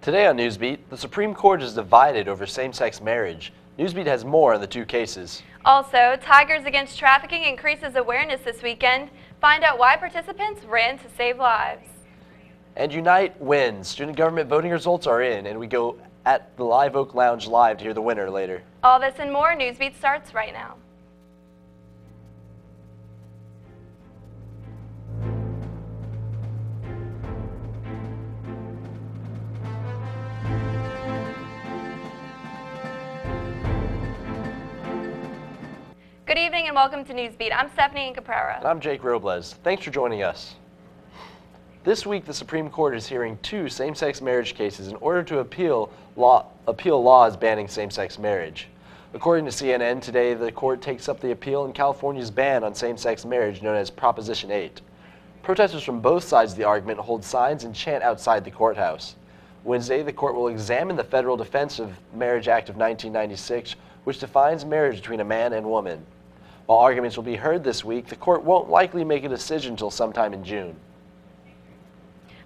Today on Newsbeat, the Supreme Court is divided over same-sex marriage. Newsbeat has more on the two cases. Also, Tigers Against Trafficking increases awareness this weekend. Find out why participants ran to save lives. And Unite wins. Student government voting results are in, and we go at the Live Oak Lounge live to hear the winner later. All this and more, Newsbeat starts right now. Good evening and welcome to Newsbeat. I'm Stephanie Caprera. And I'm Jake Robles. Thanks for joining us. This week, the Supreme Court is hearing two same-sex marriage cases in order to appeal laws banning same-sex marriage. According to CNN, today the court takes up the appeal in California's ban on same-sex marriage known as Proposition 8. Protesters from both sides of the argument hold signs and chant outside the courthouse. Wednesday, the court will examine the Federal Defense of Marriage Act of 1996, which defines marriage between a man and woman. While arguments will be heard this week, the court won't likely make a decision until sometime in June.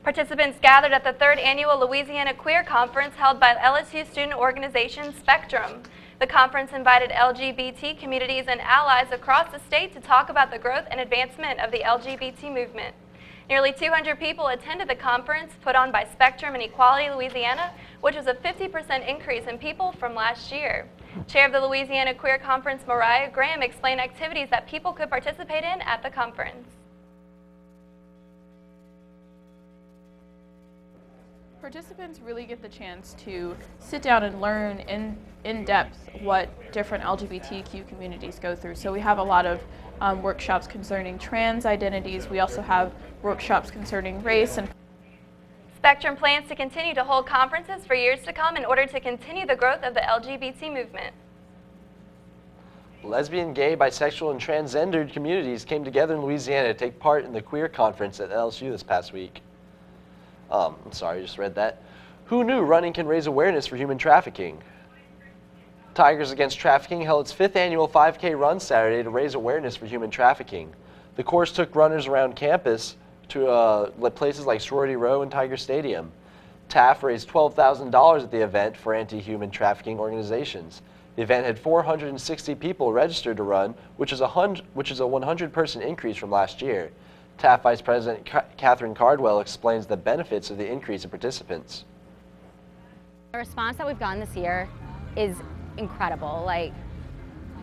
Participants gathered at the 3rd Annual Louisiana Queer Conference held by LSU student organization Spectrum. The conference invited LGBT communities and allies across the state to talk about the growth and advancement of the LGBT movement. Nearly 200 people attended the conference put on by Spectrum and Equality Louisiana, which was a 50% increase in people from last year. Chair of the Louisiana Queer Conference, Mariah Graham, explained activities that people could participate in at the conference. Participants really get the chance to sit down and learn in depth what different LGBTQ communities go through. So we have a lot of workshops concerning trans identities. We also have workshops concerning race and Spectrum plans to continue to hold conferences for years to come in order to continue the growth of the LGBT movement. Lesbian, gay, bisexual, and transgendered communities came together in Louisiana to take part in the Queer Conference at LSU this past week. I'm sorry, I just read that. Who knew running can raise awareness for human trafficking? Tigers Against Trafficking held its 5th annual 5K run Saturday to raise awareness for human trafficking. The course took runners around campus to places like Sorority Row and Tiger Stadium. TAF raised $12,000 at the event for anti-human trafficking organizations. The event had 460 people registered to run, which is a 100-person increase from last year. TAF Vice President Catherine Cardwell explains the benefits of the increase in participants. The response that we've gotten this year is incredible.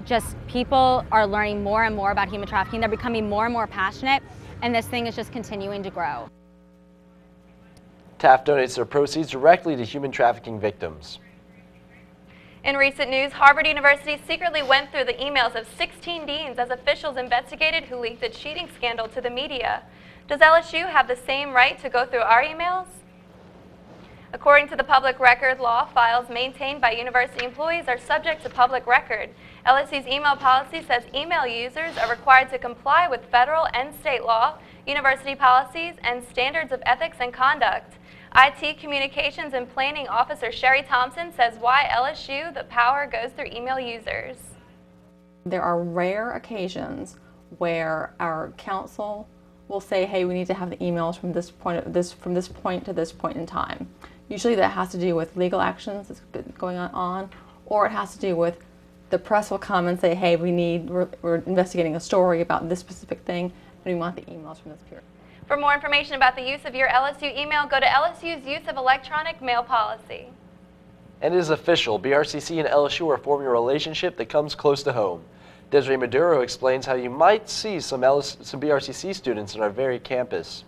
Just people are learning more and more about human trafficking. They're becoming more and more passionate, and this thing is just continuing to grow. TAF donates their proceeds directly to human trafficking victims. In recent news, Harvard University secretly went through the emails of 16 deans as officials investigated who leaked the cheating scandal to the media. Does LSU have the same right to go through our emails? According to the public record law, files maintained by university employees are subject to public record. LSU's email policy says email users are required to comply with federal and state law, university policies, and standards of ethics and conduct. IT Communications and Planning Officer Sherry Thompson says why LSU the power goes through email users. There are rare occasions where our counsel will say, hey, we need to have the emails from this point to this point in time. Usually that has to do with legal actions that's going on, or it has to do with the press will come and say, hey, we're investigating a story about this specific thing, and we want the emails from this period. For more information about the use of your LSU email, go to LSU's use of electronic mail policy. And it is official, BRCC and LSU are forming a relationship that comes close to home. Desiree Maduro explains how you might see some BRCC students on our very campus.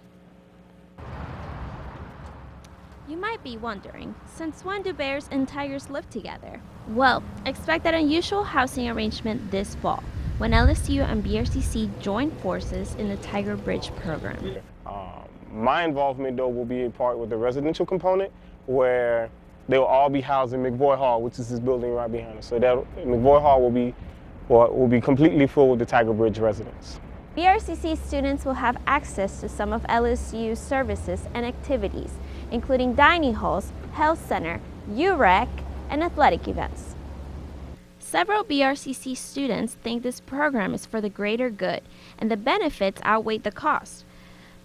You might be wondering, since when do bears and tigers live together? Well, expect that unusual housing arrangement this fall, when LSU and BRCC join forces in the Tiger Bridge program. My involvement, though, will be a part with the residential component, where they will all be housed in McVoy Hall, which is this building right behind us. So that McVoy Hall will be completely full with the Tiger Bridge residents. BRCC students will have access to some of LSU's services and activities, including dining halls, health center, UREC, and athletic events. Several BRCC students think this program is for the greater good, and the benefits outweigh the cost.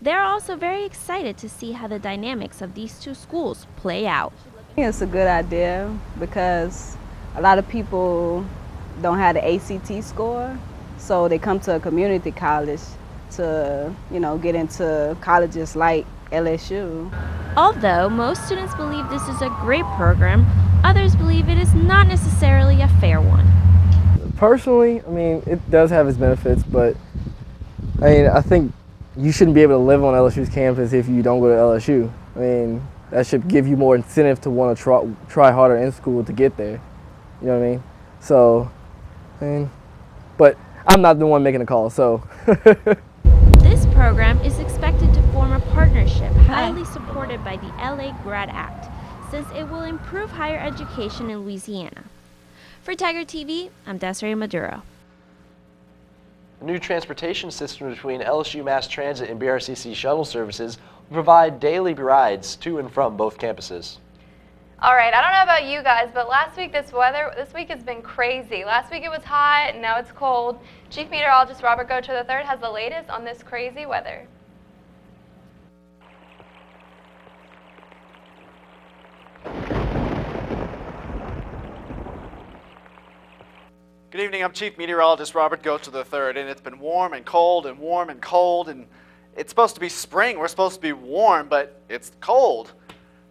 They're also very excited to see how the dynamics of these two schools play out. think it's a good idea because a lot of people don't have the ACT score, so they come to a community college to, get into colleges like LSU. Although most students believe this is a great program, others believe it is not necessarily a fair one. Personally, it does have its benefits, but I think you shouldn't be able to live on LSU's campus if you don't go to LSU. That should give you more incentive to want to try harder in school to get there. You know what I mean? So, but I'm not the one making the call, so. This program is expected to form a partnership highly supported by the LA Grad Act, since it will improve higher education in Louisiana. For Tiger TV, I'm Desiree Maduro. A new transportation system between LSU Mass Transit and BRCC shuttle services will provide daily rides to and from both campuses. All right, I don't know about you guys, but this week has been crazy. Last week it was hot, and now it's cold. Chief Meteorologist Robert Gocher III has the latest on this crazy weather. Good evening, I'm Chief Meteorologist Robert Gocher III, and it's been warm and cold and warm and cold, and it's supposed to be spring. We're supposed to be warm, but it's cold.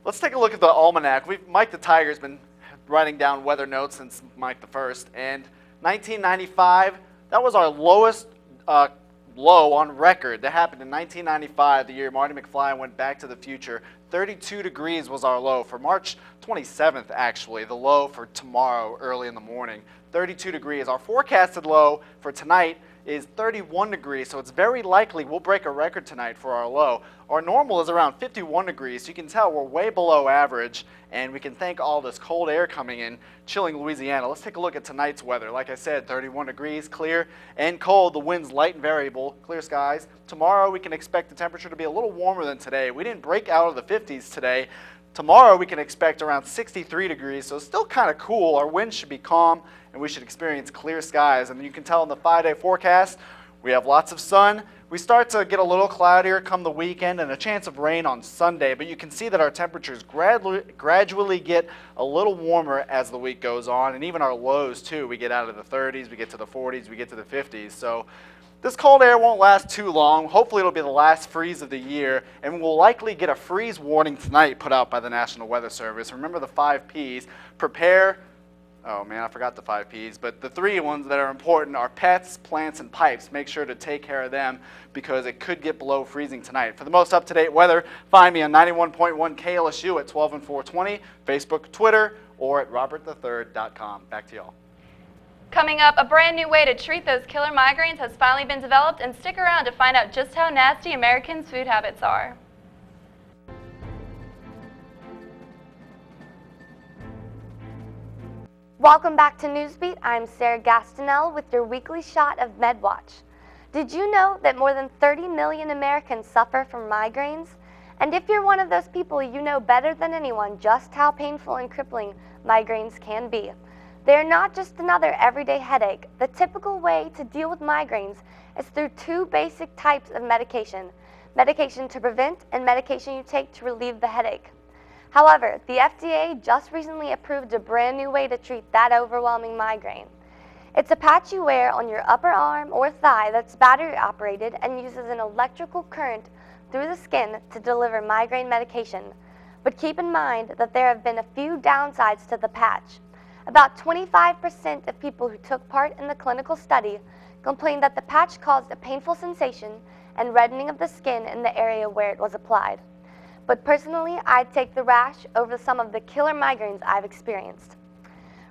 Let's take a look at the almanac. Mike the Tiger's been writing down weather notes since Mike the First, and 1995, that was our lowest low on record. That happened in 1995, the year Marty McFly went back to the future. 32 degrees was our low for March 27th, actually, the low for tomorrow early in the morning. 32 degrees. Our forecasted low for tonight is 31 degrees, so it's very likely we'll break a record tonight for our low. Our normal is around 51 degrees, so you can tell we're way below average, and we can thank all this cold air coming in, chilling Louisiana. Let's take a look at tonight's weather. Like I said, 31 degrees, clear and cold. The wind's light and variable, clear skies. Tomorrow we can expect the temperature to be a little warmer than today. We didn't break out of the 50s today. Tomorrow we can expect around 63 degrees, so it's still kind of cool. Our winds should be calm, and we should experience clear skies. And you can tell in the 5-day forecast, we have lots of sun. We start to get a little cloudier come the weekend and a chance of rain on Sunday, but you can see that our temperatures gradually get a little warmer as the week goes on, and even our lows too. We get out of the 30s, we get to the 40s, we get to the 50s. So this cold air won't last too long. Hopefully it'll be the last freeze of the year, and we'll likely get a freeze warning tonight put out by the National Weather Service. Remember the 5 Ps. Prepare. Oh man, I forgot the 5 Ps, but the 3 ones that are important are pets, plants, and pipes. Make sure to take care of them because it could get below freezing tonight. For the most up-to-date weather, find me on 91.1 KLSU at 12 and 420, Facebook, Twitter, or at robertthe3rd.com. Back to y'all. Coming up, a brand new way to treat those killer migraines has finally been developed, and stick around to find out just how nasty Americans' food habits are. Welcome back to Newsbeat. I'm Sarah Gastineau with your weekly shot of MedWatch. Did you know that more than 30 million Americans suffer from migraines? And if you're one of those people, you know better than anyone just how painful and crippling migraines can be. They're not just another everyday headache. The typical way to deal with migraines is through 2 basic types of medication: medication to prevent and medication you take to relieve the headache. However, the FDA just recently approved a brand new way to treat that overwhelming migraine. It's a patch you wear on your upper arm or thigh that's battery operated and uses an electrical current through the skin to deliver migraine medication. But keep in mind that there have been a few downsides to the patch. About 25% of people who took part in the clinical study complained that the patch caused a painful sensation and reddening of the skin in the area where it was applied. But personally, I'd take the rash over some of the killer migraines I've experienced.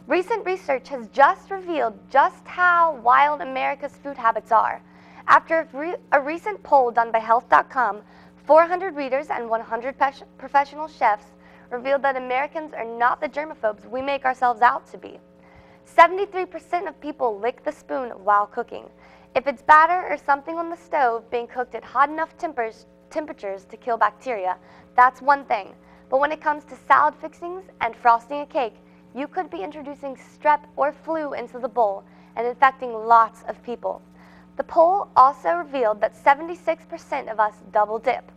Recent research has just revealed just how wild America's food habits are. After a recent poll done by Health.com, 400 readers and 100 professional chefs revealed that Americans are not the germaphobes we make ourselves out to be. 73% of people lick the spoon while cooking. If it's batter or something on the stove being cooked at hot enough temperatures to kill bacteria, that's one thing. But when it comes to salad fixings and frosting a cake, you could be introducing strep or flu into the bowl and infecting lots of people. The poll also revealed that 76% of us double dip.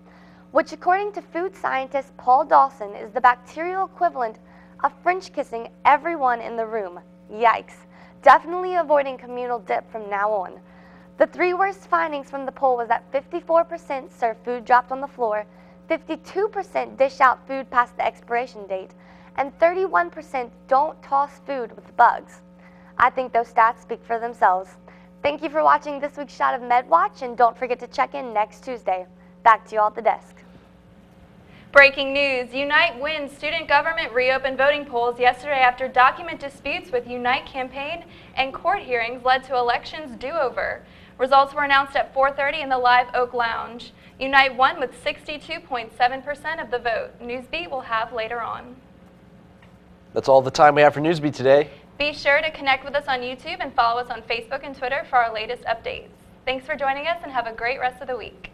which according to food scientist Paul Dawson is the bacterial equivalent of French kissing everyone in the room. Yikes. Definitely avoiding communal dip from now on. The 3 worst findings from the poll was that 54% serve food dropped on the floor, 52% dish out food past the expiration date, and 31% don't toss food with bugs. I think those stats speak for themselves. Thank you for watching this week's Shot of MedWatch, and don't forget to check in next Tuesday. Back to you all at the desk. Breaking news, Unite Wins student government reopened voting polls yesterday after document disputes with Unite campaign and court hearings led to elections do-over. Results were announced at 4:30 in the Live Oak Lounge. Unite won with 62.7% of the vote. Newsbeat will have later on. That's all the time we have for Newsbeat today. Be sure to connect with us on YouTube and follow us on Facebook and Twitter for our latest updates. Thanks for joining us and have a great rest of the week.